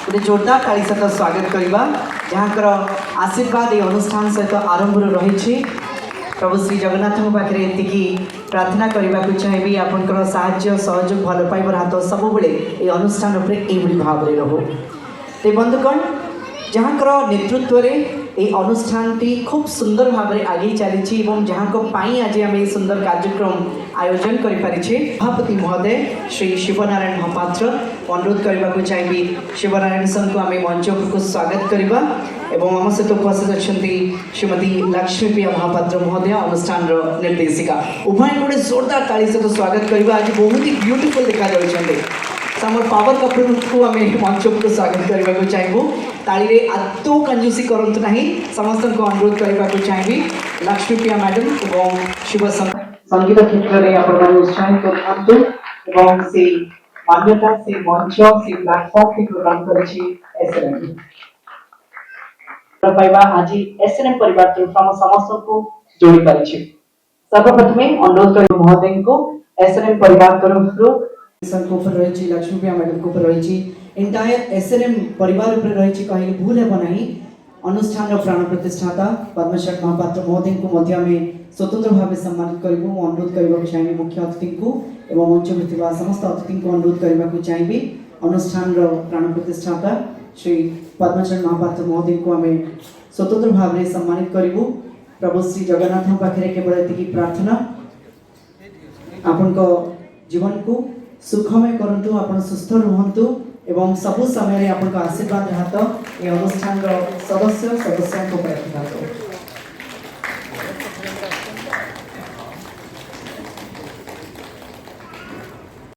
गोटे जोरदार ताली सहित स्वागत करवा जहाँकर आशीर्वाद ये अनुष्ठान सहित आरंभ रही। प्रभु श्री जगन्नाथ पाखे एति प्रार्थना करने को चाहिए आपंकर साहाय्य सहयोग भल पाइबार हाथ सब ये अनुष्ठान भाव में रहो। ते बंधुगण जहाँकर नेतृत्व ये अनुष्ठान टी खूब सुंदर भाव में आगे चली जहाँ को पाई आज आम सुंदर कार्यक्रम आयोजन करें सभापति महोदय श्री शिवनारायण महापात्र अनुरोध करने को चाहिए शिवनारायण सर को आम मंच को स्वागत करवा एवं आम सहित उपस्थित अच्छा श्रीमती लक्ष्मीप्रिया महापात्र महोदय अनुष्ठान निर्देशिका उभय गोटे जोरदार ताली सहित स्वागत करवा। आज बहुत ही ब्यूटीफुल देखा समर पावर कपल को आम मंच को स्वागत करने को चाहिए। ताली आदौ कंजूसी करंतु नहीं समस्त को अनुरोध करने को चाहिए लक्ष्मीप्रिया मैडम और शिव संगीत क्षेत्र में आप उत्साहित कर से मान्यता से मंच से प्लाटफर्म की प्रदान कर आज एसएनएम परिवार तरफ आम समस्त को जोड़ी पारी। सर्वप्रथमे अनुरोध कर महोदय को एसएनएम परिवार तरफ रही लक्ष्मीप्रिया मैडम को रही एंटायर एसएनएम परिवार रही कहीं भूल हेब ना अनुष्ठान प्राण प्रतिष्ठाता पद्मश्री महापात्र महोदय को स्वतंत्र भाव सम्मानित करूँ। अनुरोध करने को चाहिए मुख्य अतिथि को एवं मंच में समस्त अतिथि को अनुरोध करने को चाहिए अनुष्ठान प्राण प्रतिष्ठाता श्री पद्मश्री महापात्र महोदय को आम स्वतंत्र भाव में सम्मानित करूँ। प्रभु श्री जगन्नाथ पाखे केवल ये प्रार्थना आपण जीवन को सुखमय करंतु आपण सुस्थ रुहंतु एवं सबु समय आपन आशीर्वाद हाथ ये अनुष्ठान सदस्य को प्रार्थना करूँ।